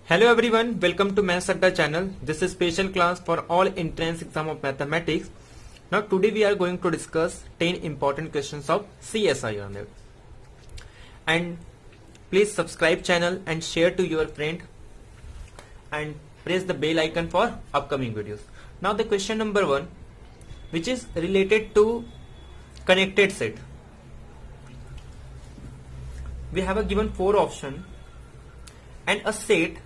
Hello everyone, welcome to Maths Adda channel. This is special class for all entrance exam of mathematics. Now today we are going to discuss 10 important questions of CSI on it. And please subscribe channel and share to your friend and press the bell icon for upcoming videos. Now the question number 1, which is related to connected set. We have a given 4 option and a set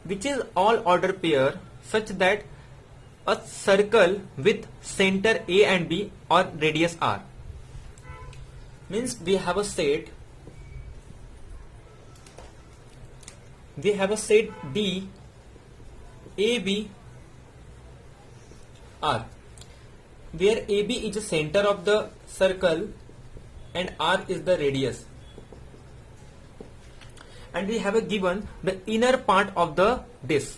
which is all order pair such that a circle with center A and B or radius R. Means we have a set D A B R, where AB is the center of the circle and R is the radius. And we have a given the inner part of the disk,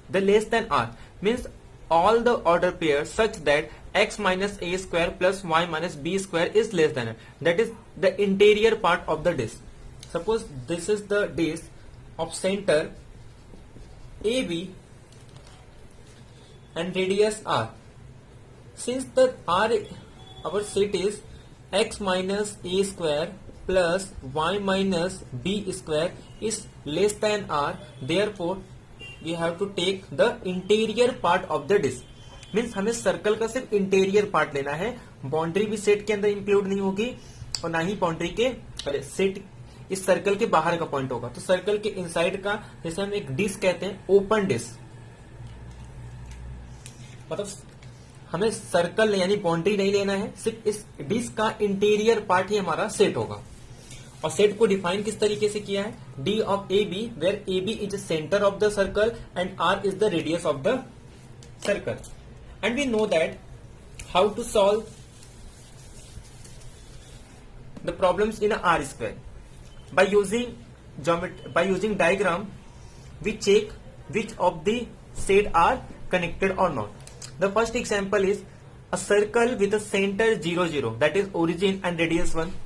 the less than R, means all the order pairs such that x minus a square plus y minus b square is less than R. That is the interior part of the disk. Suppose this is the disk of center AB and radius R. Since the R, our set is x minus a square plus y minus b square is less than R, therefore we have to take the interior part of the disk. Means हमें circle का सिर्फ interior part लेना है, boundary भी set के अंदर include नहीं होगी और ना ही बाउंड्री के सेट इस सर्कल के बाहर का पॉइंट होगा. तो सर्कल के इनसाइड का जैसे हम एक डिस्क कहते हैं, ओपन डिस्क, मतलब हमें सर्कल यानी बाउंड्री नहीं लेना है, सिर्फ इस डिस्क का इंटीरियर पार्ट ही हमारा सेट होगा. और सेट को डिफाइन किस तरीके से किया है, D of A B, where A B is centre of the circle and R is the radius of the circle. And we know that how to solve the problems in R square. by using diagram we check which of the set are connected or not. The first example is a circle with a center 0 0, that is origin and radius 1.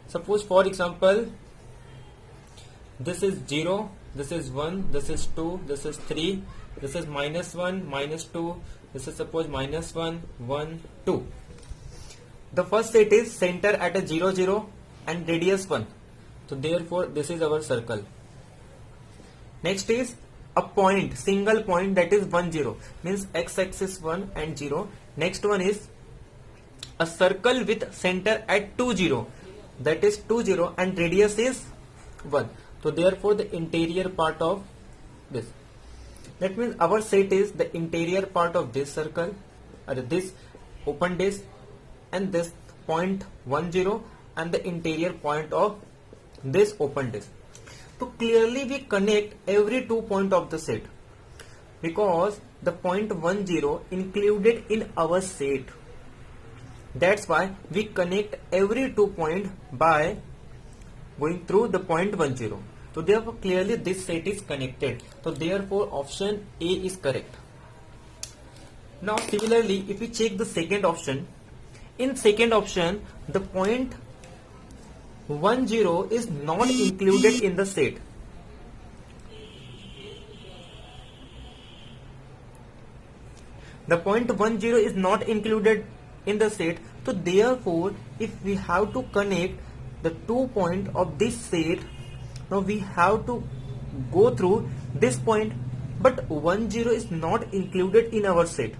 Suppose for example this is 0, this is 1, this is 2, this is 3, this is minus 1, minus 2, this is suppose minus 1, 1, 2. The first set is center at a 0 0 and radius 1. So therefore this is our circle. Next is a point, single point, that is 1 0, means x axis 1 and 0. Next one is a circle with center at 2 0, that is 2 0 and radius is 1. So therefore the interior part of this, that means our set is the interior part of this circle or this open disk and this point 1 0 and the interior point of this open disk. So clearly we connect every 2 points of the set because the point 1 0 included in our set. That's why we connect every 2 points by going through the point 1 0. So therefore clearly this set is connected. So therefore option A is correct. Now similarly if we check the second option, in second option the point 1 0 is not included in the set. The point 1 0 is not included in the set. So therefore if we have to connect the 2 points of this set, now we have to go through this point, but 1 0 is not included in our set.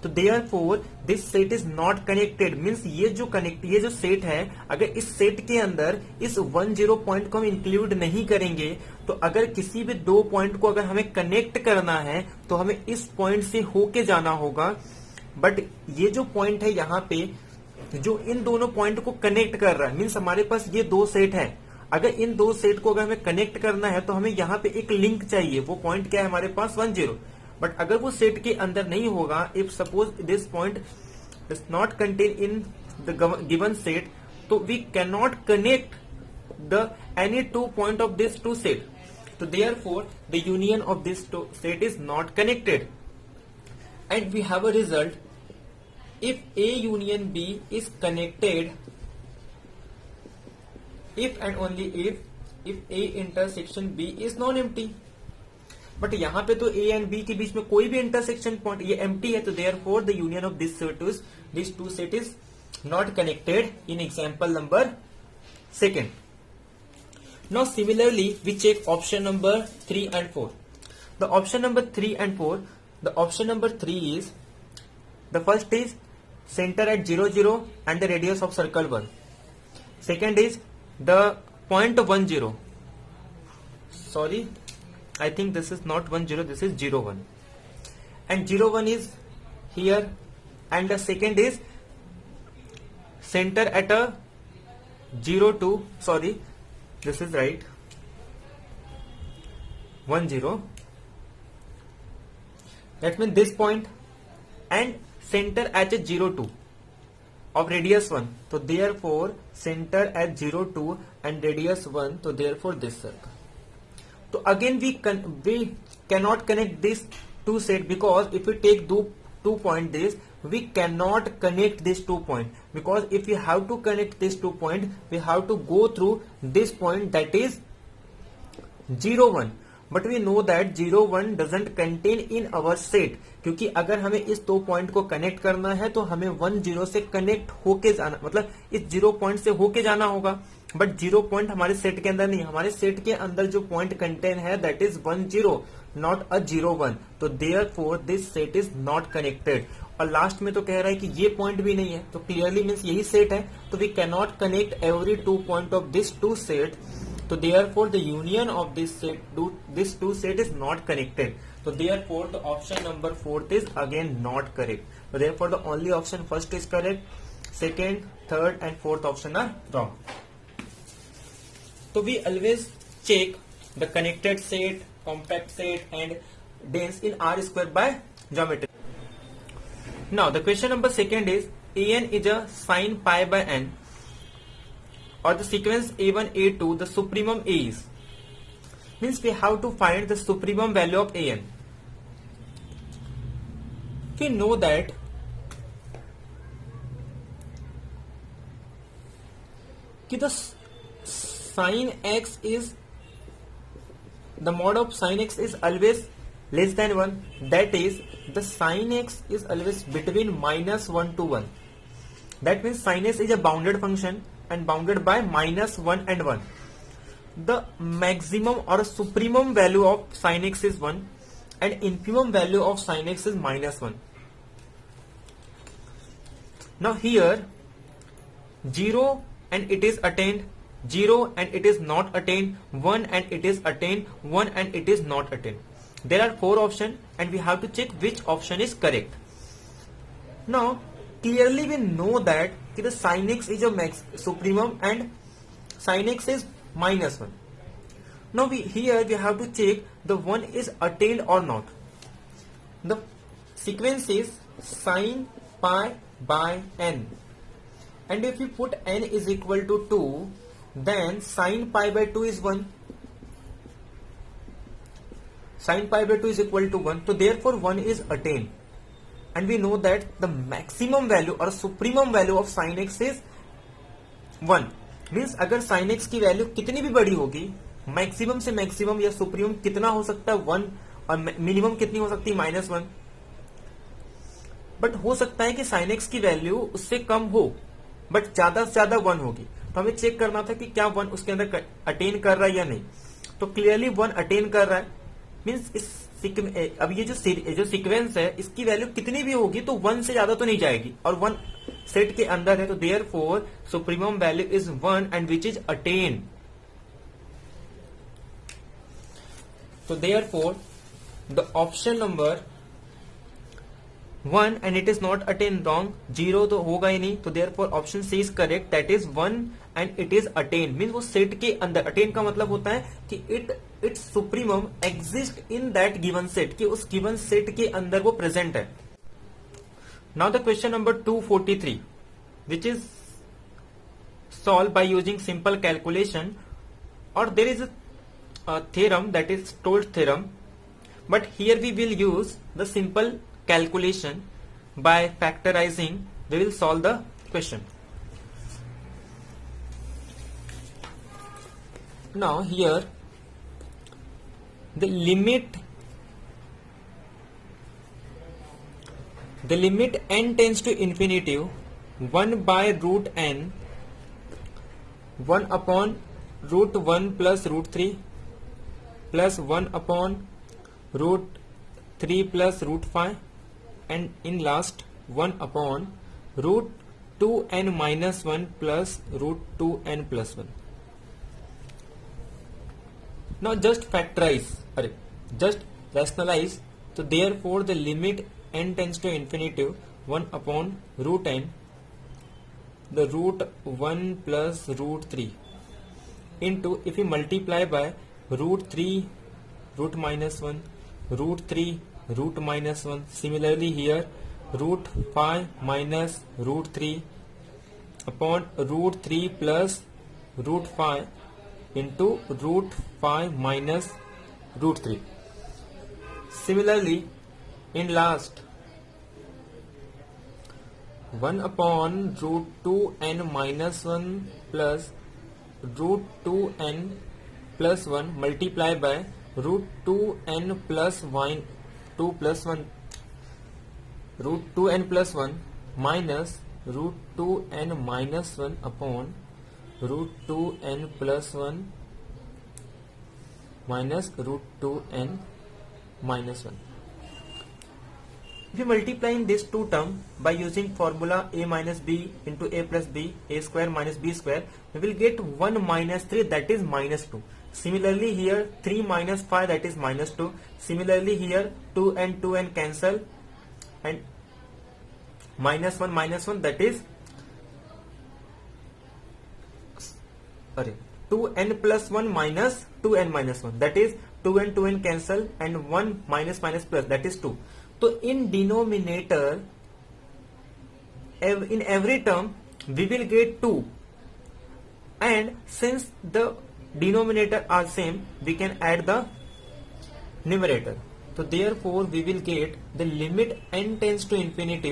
तो therefore this set is not connected, means ये जो set है, अगर इस set के अंदर इस 1 0 point को हम इंक्लूड नहीं करेंगे तो अगर किसी भी 2 पॉइंट को अगर हमें कनेक्ट करना है तो हमें इस पॉइंट से होके जाना होगा. बट ये जो पॉइंट है यहाँ पे जो इन दोनों पॉइंट को कनेक्ट कर रहा है, मीन्स हमारे पास ये 2 सेट है, अगर इन 2 सेट को अगर हमें कनेक्ट करना है तो हमें यहाँ पे एक लिंक चाहिए. वो पॉइंट क्या है हमारे पास 1 0. बट अगर वो सेट के अंदर नहीं होगा, if suppose this point is not contain in the given set, तो we can not connect the any 2 point of this 2 set. तो therefore the union of this set is not connected and we have a result if A union B is connected if and only if A intersection B is non-empty. But यहाँ पे तो A and B के बीच में कोई भी intersection point, ये empty है, तो therefore the union of this two set is not connected in example number second. Now similarly we check option number 3 and 4. The option number 3 and 4, the option number 3 is, the first is center at 0 0 and the radius of circle 1. Second is the point 1 0. Sorry, I think this is not 1 0, this is 0 1. And 0 1 is here, and the second is center at a 0 2, sorry, this is right, 1 0. That means this point and center at a 0 2 of radius 1. So therefore center at 0 2 and radius 1. So therefore this circle. So again we cannot connect this two set, because if we take two point this, we cannot connect this 2 point, because if we have to connect this 2 point, we have to go through this point, that is 0 1. But we know that 0 1 doesn't contain in our set, क्योंकि अगर हमें इस 2 point को connect करना है तो हमें 1 0 से कनेक्ट होके जाना, मतलब इस 0 पॉइंट से होके जाना होगा. बट 0 पॉइंट हमारे सेट के अंदर नहीं, हमारे सेट के अंदर जो पॉइंट कंटेन है दैट इज 1 0, नॉट अ 0 1. तो therefore this set is not connected. और लास्ट में तो कह रहा है कि ये पॉइंट भी नहीं है, तो क्लियरली मीन्स यही सेट है. तो we can not connect every 2 point of this two set. तो therefore the union of this two set is not connected. So therefore the option number 4th is again not correct. So therefore the only option first is correct, second, third and fourth option are wrong. So we always check the connected set, compact set and dense in R square by geometry. Now the question number second is, an is a sin pi by n, or the sequence a1 a2 the supremum a is, means we have to find the supremum value of an. We know that the sin x is, the mod of sin x is always less than 1. That is, the sin x is always between -1 to 1. That means sin x is a bounded function and bounded by -1 and 1. The maximum or supremum value of sin x is 1 and infimum value of sin x is -1. Now here 0 and it is attained, 0 and it is not attained, 1 and it is attained, 1 and it is not attained. There are 4 options and we have to check which option is correct. Now clearly we know that the sin x is a supremum and sin x is -1. Now here we have to check the 1 is attained or not. The sequence is sin pi by n, and if you put n is equal to 2, then sin pi by 2 is 1. Sin pi by 2 is equal to 1. So therefore 1 is attained, and we know that the maximum value or supremum value of sin x is 1. Means अगर sin x की value कितनी भी बड़ी होगी, maximum से maximum या supremum कितना हो सकता है 1, और मिनिमम कितनी हो सकती है -1. बट हो सकता है कि sin x की वैल्यू उससे कम हो, बट ज्यादा से ज्यादा 1 होगी. तो हमें चेक करना था कि क्या 1 उसके अंदर अटेन कर रहा है या नहीं. तो क्लियरली 1 अटेन कर रहा है. मीन्स इस अब ये जो सीक्वेंस है इसकी वैल्यू कितनी भी होगी तो 1 से ज्यादा तो नहीं जाएगी, और 1 सेट के अंदर है. तो therefore supremum value is 1 and which is attain. तो therefore the option number 1 and it is not attained wrong. 0 तो होगा ही नहीं. तो therefore option C is correct, that is 1 and it is attained. Means वो सेट के अंदर, attain का मतलब होता है कि it's supremum exist in that given set, कि उस गिवन सेट के अंदर वो प्रेजेंट है. Now the question number 243 which is solved by using simple calculation, or there is a theorem that is Stolz theorem, but here we will use the simple calculation. By factorizing we will solve the question. Now here the limit The limit n tends to infinity 1 by root n 1 upon root 1 plus root 3 plus 1 upon root 3 plus root 5 and in last 1 upon root 2n minus 1 plus root 2n plus 1. Now just factorize, just rationalize. So therefore the limit n tends to infinity 1 upon root n, the root 1 plus root 3 into, if we multiply by root 3 root minus 1, root 3 root minus 1, similarly here root 5 minus root 3 upon root 3 plus root 5 into root 5 minus root 3. Similarly in last 1 upon root 2n minus 1 plus root 2n plus 1 multiply by root 2n plus 1 2 plus 1 root 2n plus 1 minus root 2n minus 1 upon root 2n plus 1 minus root 2n minus 1. If we multiplying these two terms by using formula a minus b into a plus b, a square minus b square, we will get 1 minus 3, that is minus 2. Similarly here 3 minus 5, that is minus 2. Similarly here 2 and 2n cancel and minus 1 that is 2n plus 1 minus 2n minus 1, that is 2 and 2n cancel and 1 minus minus plus, that is 2. So in denominator, in every term we will get 2, and since the denominator are same, we can add the numerator. So therefore we will get the limit n tends to infinity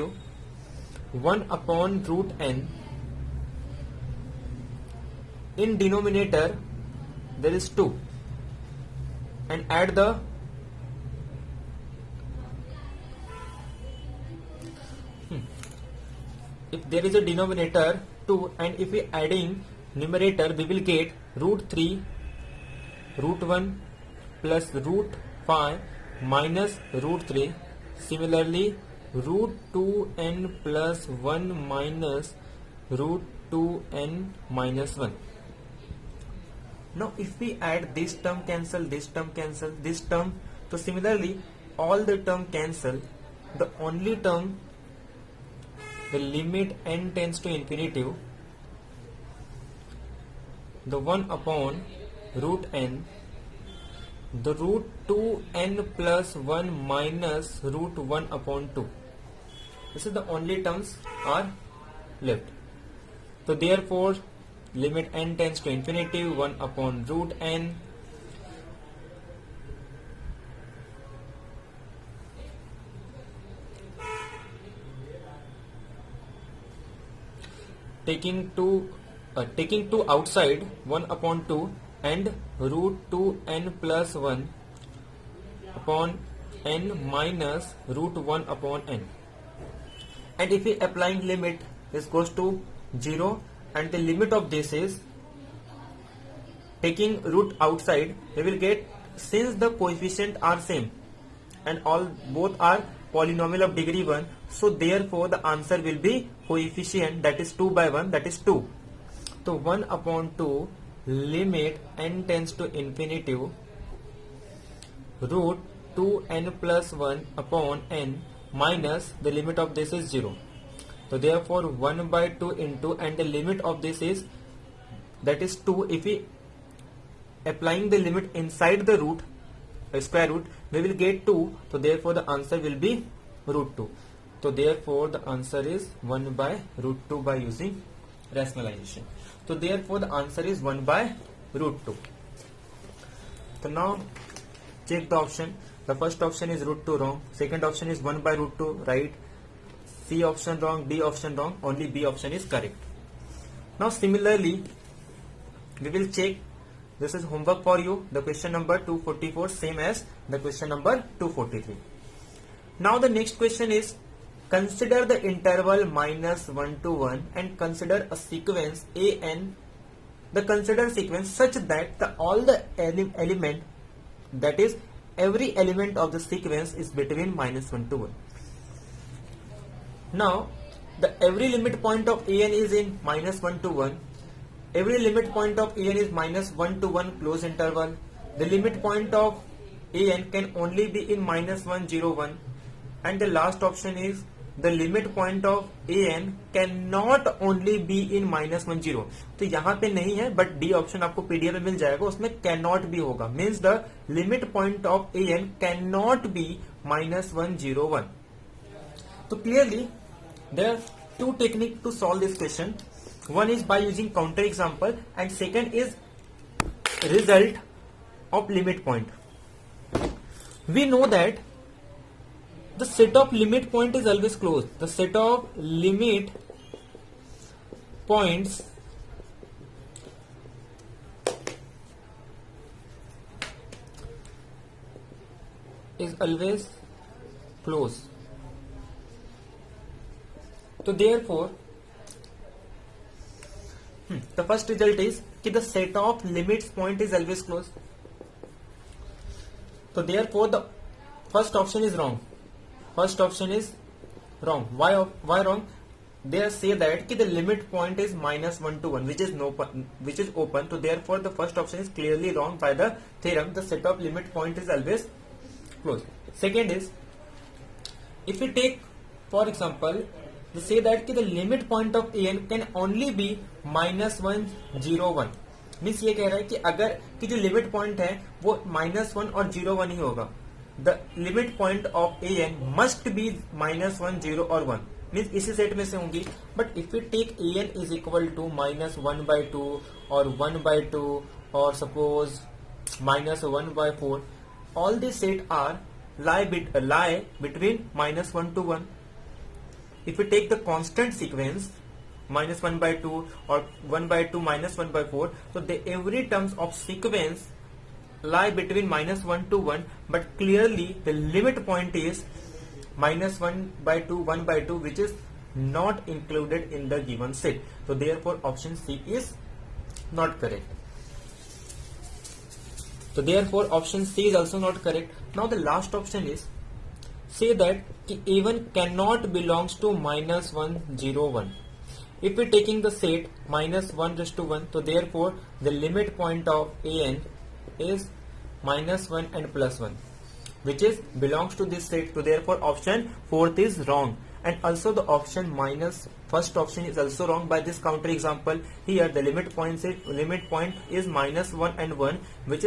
1 upon root n. In denominator there is 2 and add the if there is a denominator 2 and if we adding numerator, we will get root 3 root 1 plus root 5 minus root 3. Similarly root 2n plus 1 minus root 2n minus 1. Now if we add this term cancel, this term cancel, this term, so similarly all the term cancel, the only term, the limit n tends to infinity, the 1 upon root n, the root 2n plus 1 minus root 1 upon 2. This is the only terms are left. So therefore limit n tends to infinity 1 upon root n taking 2 outside 1 upon 2 and root 2n plus 1 upon n minus root 1 upon n. And if we applying limit, this goes to 0, and the limit of this is taking root outside, we will get, since the coefficient are same and both are polynomial of degree 1, so therefore the answer will be coefficient, that is 2 by 1, that is 2. So 1 upon 2 limit n tends to infinity root 2n plus 1 upon n minus the limit of this is 0. So therefore 1 by 2 into, and the limit of this is, that is 2. If we applying the limit inside the root, square root, we will get 2. So therefore the answer will be root 2. So therefore the answer is 1 by root 2 by using rationalization. So therefore the answer is 1 by root 2. So now check the option. The first option is root 2 wrong. Second option is 1 by root 2 right. C option wrong, D option wrong, only B option is correct. Now similarly we will check, this is homework for you, the question number 244 same as the question number 243. Now the next question is consider the interval -1 to 1 and consider a sequence an, the consider sequence such that all the element, that is every element of the sequence is between -1 to 1. Now the every limit point of an is in -1 to 1. Every limit point of an is -1 to 1 close interval. The limit point of an can only be in -1, 0, 1. And the last option is the limit point of an cannot only be in -1, 0. तो यहाँ पे नहीं है, but D option आपको PDF में मिल जाएगा, उसमें cannot भी होगा. Means the limit point of an cannot be -1, 0, 1. So clearly there are two techniques to solve this question. One is by using counter example and second is result of limit point. We know that the set of limit point is always closed. The set of limit points is always closed. So therefore the first result is कि the set of limits point is always closed. So therefore the first option is wrong. First option is wrong. Why wrong? They say that कि the limit point is -1 to 1, which is open. So therefore the first option is clearly wrong by the theorem. The set of limit point is always closed. Second is, if we take for example, they say that कि the limit point of an can only be -1, 0, 1. Means ये कह रहा है कि अगर कि जो limit point है वो -1 और 0, 1 ही होगा. The limit point of an must be -1, 0 और 1. मीन्स इसी सेट में से होंगी. But if you take an is equal to -1/2 और 1/2 और suppose -1/4, all this set are lie between -1 to 1. If we take the constant sequence -1/2 or 1/2 -1/4, so the every terms of sequence lie between -1 to 1, but clearly the limit point is -1/2, 1/2, which is not included in the given set. So therefore option C is not correct. So therefore option C is also not correct. Now the last option is, say that A1 cannot belongs to -1, 0, 1. If we taking the set -1:1, so therefore the limit point of an is -1 and +1, which is belongs to this set. So therefore option 4th is wrong. And also the option first option is also wrong by this counter example. Here the limit point is -1 and 1, which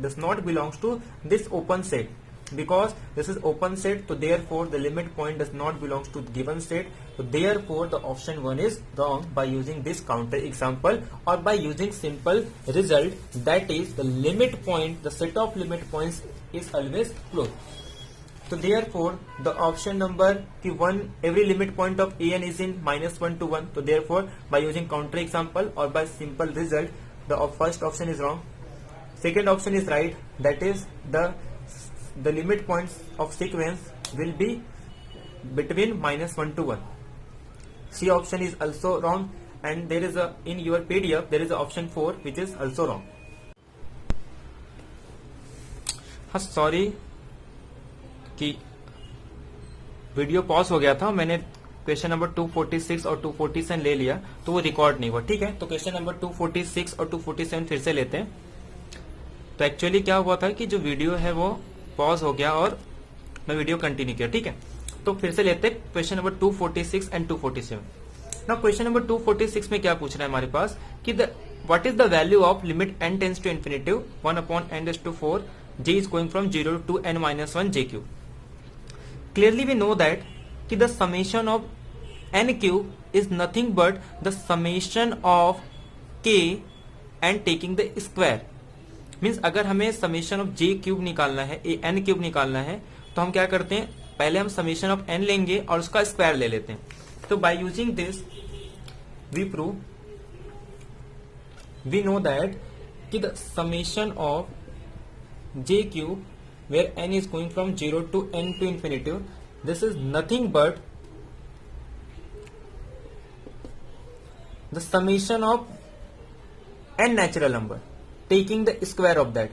does not belongs to this open set. Because this is open set, so therefore the limit point does not belongs to the given set. So therefore the option 1 is wrong by using this counter example or by using simple result, that is the limit point, the set of limit points is always closed. So therefore the option number 1, every limit point of an is in -1 to 1. So therefore by using counter example or by simple result, the first option is wrong. Second option is right, that is the limit points of sequence will be between -1 to 1. C option is also wrong, and there is in your PDF there is a option 4 which is also wrong. Sorry कि video pause हो गया था, मैंने question number 246 और 247 ले लिया तो वो रिकॉर्ड नहीं हुआ. ठीक है, तो क्वेश्चन नंबर 246 और 247 फिर से लेते हैं. तो एक्चुअली क्या हुआ था कि जो वीडियो है वो पॉज हो गया और मैं वीडियो कंटिन्यू किया. ठीक है, तो फिर से लेते हैं question number 246 and 247. Now question number 246 में क्या पूछ रहा है हमारे पास कि what is the value of limit n tends to infinity 1/n⁴ j is going from 0 to n-1 j cube. Clearly we know that कि the summation of n cube is nothing but the summation of k and taking the square. Means अगर हमें summation of j cube निकालना है, n cube निकालना है, तो हम क्या करते हैं, पहले हम समेशन ऑफ n लेंगे और उसका स्क्वायर ले लेते हैं. तो by using this we prove, we know that कि the summation of j cube where n is going from 0 to n to infinity, this is nothing but the summation of n natural number, taking the square of that.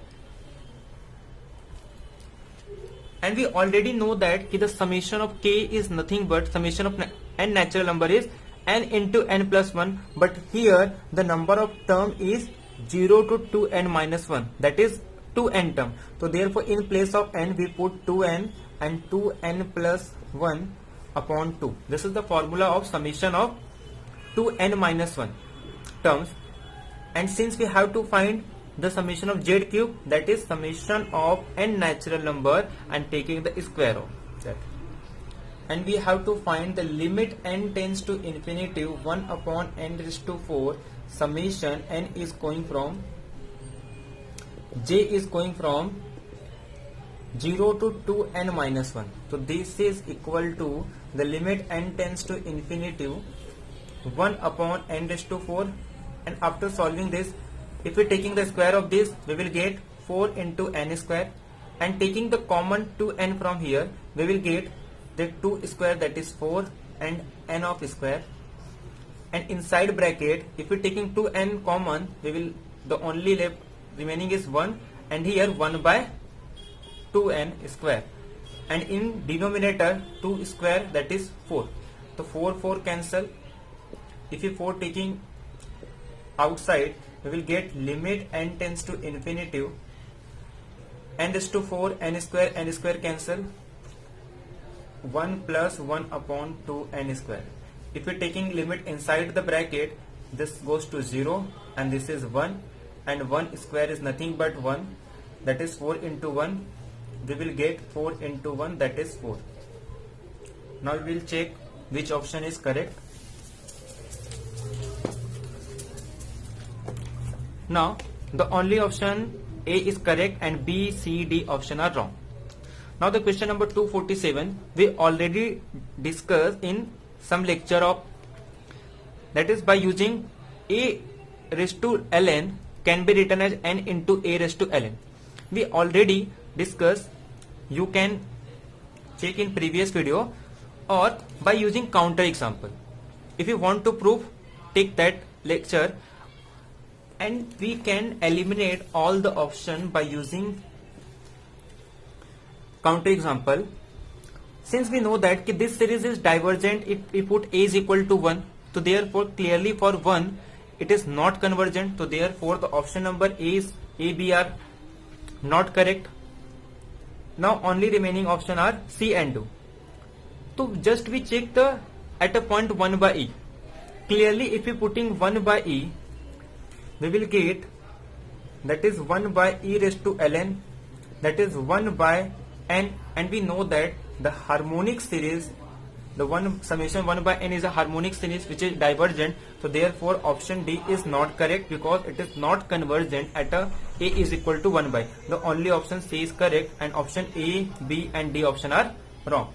And we already know that the summation of k is nothing but summation of n natural number is n into n plus 1, but here the number of term is 0 to 2n minus 1, that is 2n term. So therefore in place of n we put 2n and 2n plus 1 upon 2. This is the formula of summation of 2n minus 1 terms. And since we have to find the summation of z cube, that is summation of n natural number and taking the square of that. And we have to find the limit n tends to infinity 1 upon n raised to 4 summation n is going from j is going from 0 to 2n minus 1. So this is equal to the limit n tends to infinity 1 upon n raised to 4, and after solving this, if we taking the square of this, we will get 4 into n square, and taking the common 2n from here, we will get the 2 square, that is 4, and n of square. And inside bracket, if we taking 2n common, we will, the only left remaining is 1, and here 1 by 2n square, and in denominator 2 square, that is 4. So 4 cancel. If you 4 taking outside, we will get limit n tends to infinity n raised to 4 n square cancel, 1 plus 1 upon 2 n square. If we taking limit inside the bracket, this goes to 0 and this is 1, and 1 square is nothing but 1, that is 4 into 1. We will get 4 into 1, that is 4. Now we will check which option is correct. Now the only option A is correct and B, C, D option are wrong. Now the question number 247 we already discussed in some lecture of, that is by using A raised to ln can be written as n into A raised to ln. We already discussed, you can check in previous video, or by using counter example. If you want to prove, take that lecture, and we can eliminate all the option by using counter example. Since we know that this series is divergent if we put A is equal to 1, so therefore clearly for 1 it is not convergent, so therefore the option number A, B are not correct. Now only remaining option are C and D. So just we check the at a point 1 by E. Clearly if we putting 1 by E, we will get, that is 1 by e raised to ln, that is 1 by n, and we know that the harmonic series, the one summation 1 by n is a harmonic series which is divergent, so therefore option D is not correct because it is not convergent at a is equal to 1 by. The only option C is correct and option A, B and D option are wrong.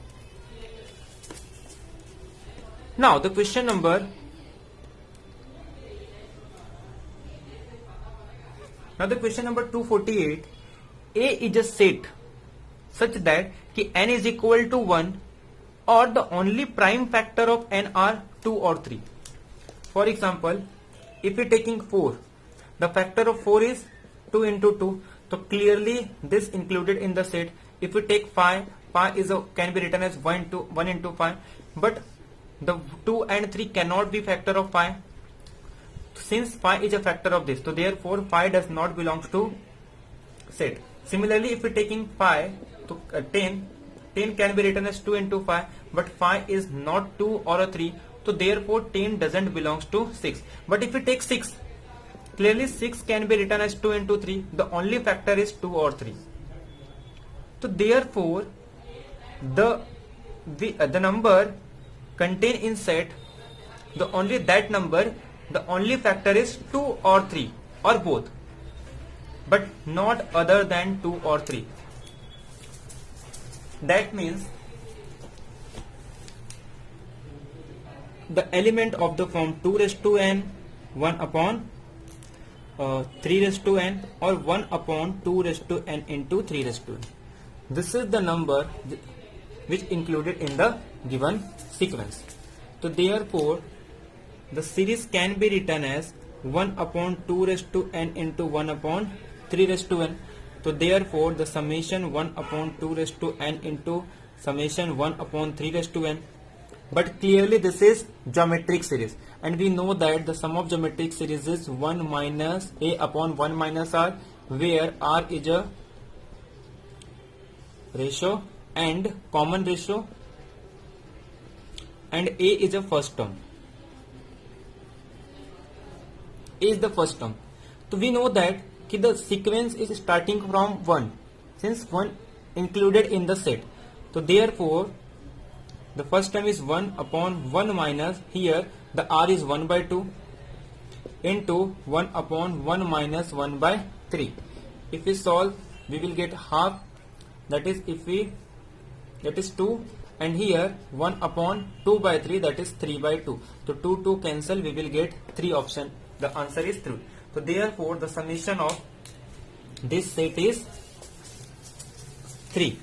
Now the question number Now the question number 248, A is a set such that n is equal to 1 or the only prime factor of n are 2 or 3. For example, if we taking 4, the factor of 4 is 2 into 2, so clearly this included in the set. If we take 5, can be written as 1 into 5, but the 2 and 3 cannot be factor of 5. Since phi is a factor of this, so therefore phi does not belong to set. Similarly, if we taking phi to 10 can be written as 2 into phi, but phi is not 2 or a 3, so therefore 10 doesn't belong to 6. But if we take 6, clearly 6 can be written as 2 into 3, the only factor is 2 or 3. So therefore the number contained in set, the only that number, the only factor is 2 or 3 or both, but not other than 2 or 3. That means the element of the form 2 raised to n, 1 upon 3 raised to n, or 1 upon 2 raised to n into 3 raised to n. This is the number which included in the given sequence. So therefore the series can be written as 1 upon 2 raised to n into 1 upon 3 raised to n. So therefore the summation 1 upon 2 raised to n into summation 1 upon 3 raised to n. But clearly this is geometric series, and we know that the sum of geometric series is 1 minus a upon 1 minus r, where r is a ratio and common ratio and a is a first term. A is the first term. So we know that the sequence is starting from 1, since 1 included in the set. So therefore the first term is 1 upon 1 minus, here the r is 1 by 2 into 1 upon 1 minus 1 by 3. If we solve, we will get half, that is 2, and here 1 upon 2 by 3, that is 3 by 2. So 2 cancel, we will get 3 option. The answer is 3. So therefore the summation of this set is 3.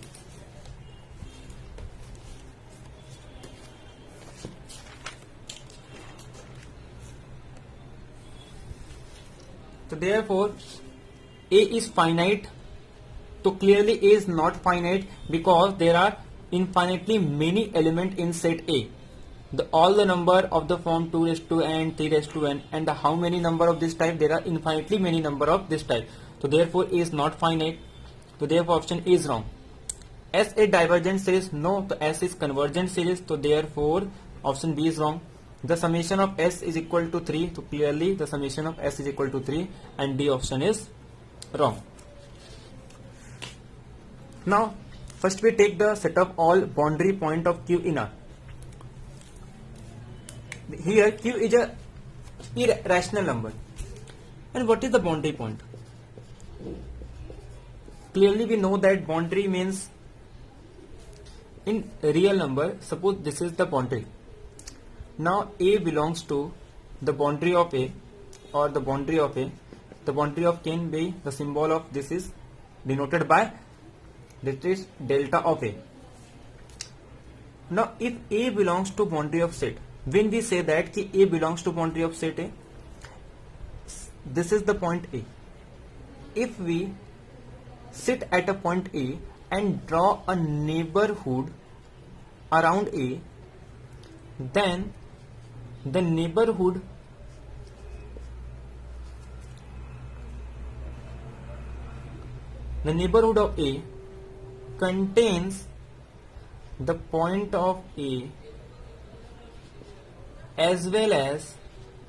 So therefore A is finite. So clearly A is not finite, because there are infinitely many elements in set A. All the number of the form 2 raised to n, 3 raised to n, and how many number of this type? There are infinitely many number of this type. So therefore A is not finite. So therefore option A is wrong. S a divergent series? No. So S is convergent series. So therefore option B is wrong. The summation of S is equal to 3. So clearly the summation of S is equal to 3, and D option is wrong. Now first we take the set of all boundary point of Q in R. Here Q is a irrational number. And what is the boundary point? Clearly we know that boundary means in real number. Suppose this is the boundary. Now A belongs to the boundary of A, or the boundary of A. The boundary of can be, the symbol of this is denoted by, this is delta of A. Now if A belongs to boundary of set, when we say that ki A belongs to boundary of set A, this is the point A. If we sit at a point A and draw a neighborhood around A, then the neighborhood of A contains the point of A as well as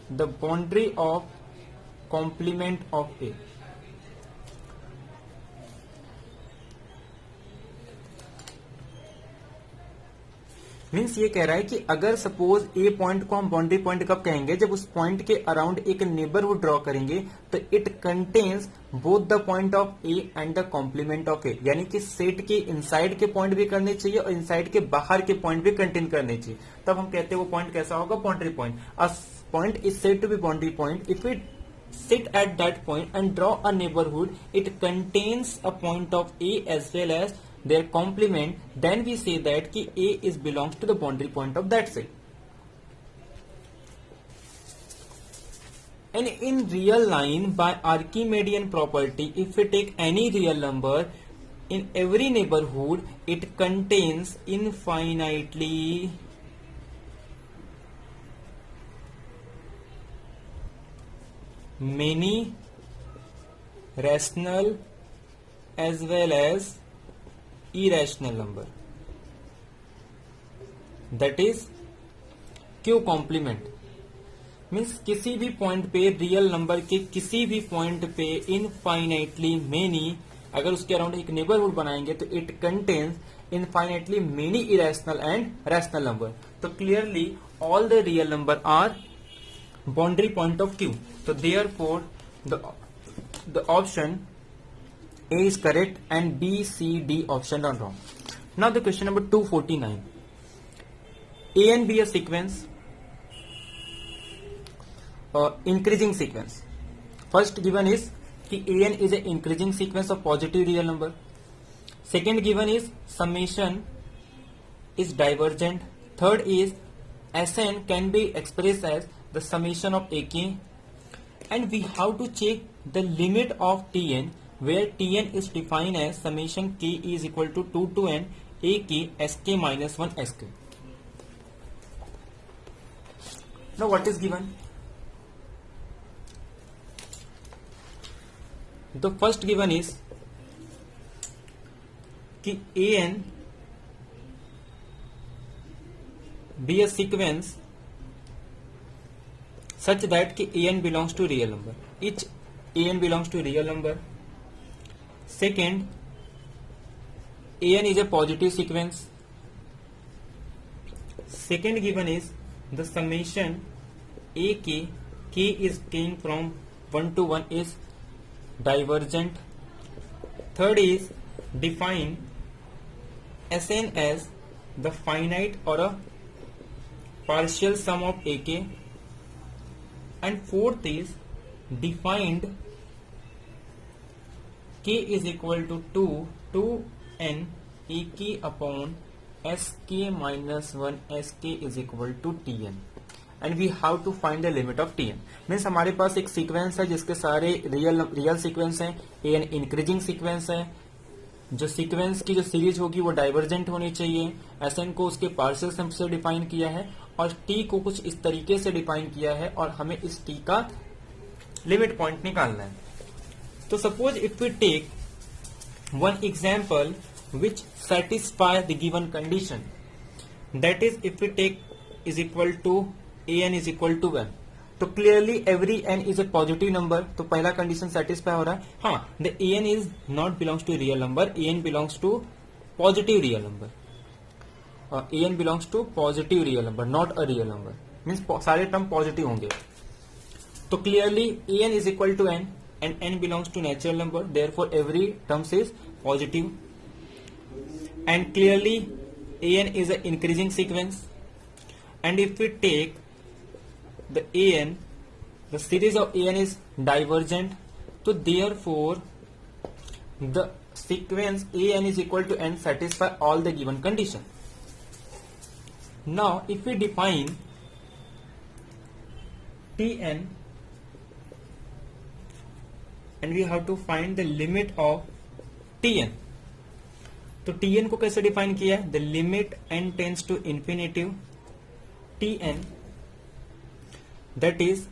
the boundary of complement of A. Means ये कह रहा है कि अगर suppose ए point को हम boundary point कब कहेंगे? जब उस पॉइंट के अराउंड एक नेबरहुड ड्रॉ करेंगे, तो it contains both the point of A and the complement of A, यानी कि सेट के इनसाइड के पॉइंट भी करने चाहिए और इनसाइड के बाहर के पॉइंट भी कंटेन करने चाहिए. तब हम कहते हैं वो पॉइंट कैसा होगा? Boundary point. A point is said to be boundary point if it sit at that point and draw a neighborhood, it contains a point of A as well as their complement, then we say that ki A is belongs to the boundary point of that set. And in real line, by Archimedean property, if we take any real number, in every neighborhood it contains infinitely many rational as well as irrational number, that is Q complement. Means किसी भी point पे real number के किसी भी point पे infinitely many, अगर उसके around एक नेबरहुड बनाएंगे तो it contains infinitely many irrational and rational number. तो clearly all the real number are boundary point of Q. So therefore the option A is correct and B, C, D option are wrong. Now the question number 249. A and B a sequence, increasing sequence. First given is कि AN is an increasing sequence of positive real number. Second given is summation is divergent. Third is Sn can be expressed as the summation of ak, and we have to check the limit of Tn, where Tn is defined as summation k is equal to 2 to n ak sk minus 1 sk. Now what is given? The first given is कि an be a sequence such that कि an belongs to real number. Each an belongs to real number. Second, an is a positive sequence. Second given is the summation ak, k is came from 1 to 1 is divergent. Third is define Sn as the finite or a partial sum of ak, and fourth is defined k is equal to 2 to n ak upon sk minus 1 sk is equal to tn, and we have to find the limit of tn. Means हमारे पास एक sequence है जिसके सारे real sequence हैं, an increasing sequence है, जो sequence की जो सीरीज होगी वो डाइवर्जेंट होनी चाहिए, एसएन को उसके पार्शियल सम से डिफाइन किया है और टी को कुछ इस तरीके से डिफाइन किया है और हमें इस टी का लिमिट पॉइंट निकालना है. तो suppose if we take one example which satisfy the given condition, that is if we take is equal to an is equal to 1, तो clearly every n is a positive number, तो पहला condition satisfy हो रहा है. हाँ, the an is not belongs to real number, an belongs to positive real number, an belongs to positive real number, not a real number, means सारे term positive होंगे. तो clearly an is equal to n and n belongs to natural number, therefore every terms is positive. And clearly an is an increasing sequence, and if we take the an, the series of an is divergent, so therefore the sequence an is equal to n satisfy all the given condition. Now if we define tn and we have to find the limit of tn, तो tn को कैसे define किया है? The limit n tends to infinity tn, that is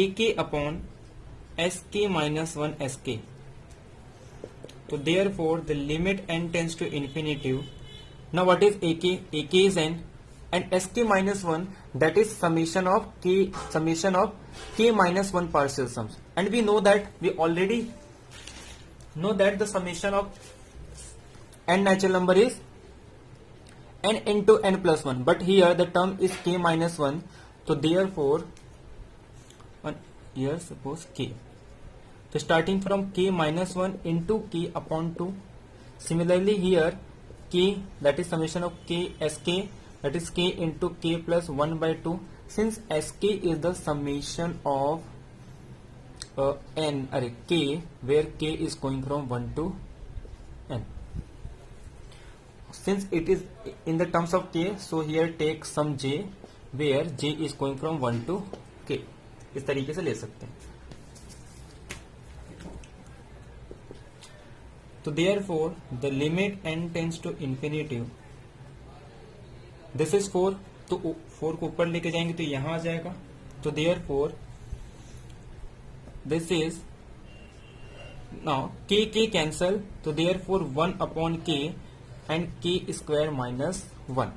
ak upon sk minus 1 sk. तो therefore the limit n tends to infinity. Now what is ak? ak is n and sk minus 1, that is summation of k minus 1 partial sums, and we know that we already know that the summation of n natural number is n into n plus 1, but here the term is k minus 1, so therefore here suppose k, so starting from k minus 1 into k upon 2. Similarly here k, that is summation of k sk, that is k into k plus 1 by 2, since sk is the summation of k, where k is going from 1 to n. Since it is in the terms of k, so here take some j where j is going from 1 to k. इस तरीके से ले सकते हैं. तो therefore the limit n tends to infinity, this is 4, तो 4 को ऊपर लेके जाएंगे तो यहां आ जाएगा. तो therefore this is now k cancel, so therefore 1 upon k and k square minus 1.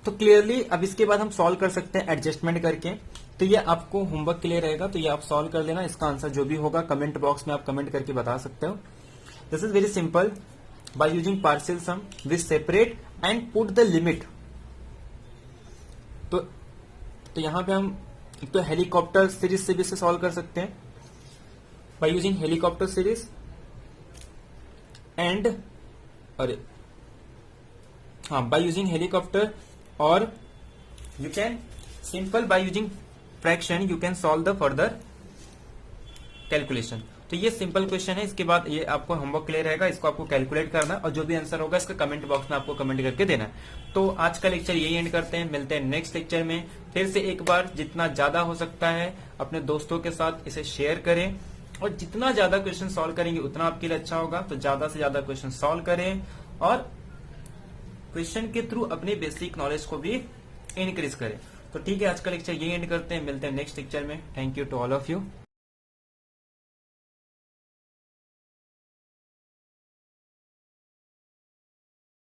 तो क्लियरली अब इसके बाद हम सॉल्व कर सकते हैं एडजस्टमेंट करके. तो ये आपको होमवर्क के लिए रहेगा, तो ये आप सॉल्व कर लेना. इसका आंसर जो भी होगा कमेंट बॉक्स में आप कमेंट करके बता सकते हो. This is very simple. By using partial sum we separate and put the limit. तो यहां पे हम एक तो हेलीकॉप्टर सीरीज से भी इसे सॉल्व कर सकते हैं by using helicopter series and by using helicopter, और you can simple by using fraction you can solve the further calculation. तो ये सिंपल क्वेश्चन है। इसके बाद ये आपको होमवर्क क्लियर रहेगा, इसको आपको कैलकुलेट करना है और जो भी आंसर होगा इसका कमेंट बॉक्स में आपको कमेंट करके देना है। तो आज का लेक्चर यही एंड करते हैं, मिलते हैं नेक्स्ट लेक्चर में। फिर से एक बार जितना ज्यादा हो सकता है अपने दोस्तों के साथ इसे शेयर करें और जितना ज्यादा क्वेश्चन सॉल्व करेंगे उतना आपके लिए अच्छा होगा। तो ज्यादा से ज्यादा क्वेश्चन सॉल्व करें और क्वेश्चन के थ्रू अपनी बेसिक नॉलेज को भी इंक्रीज करें। तो ठीक है, आज का लेक्चर यही एंड करते हैं, मिलते हैं नेक्स्ट लेक्चर में। Thank you to all of you.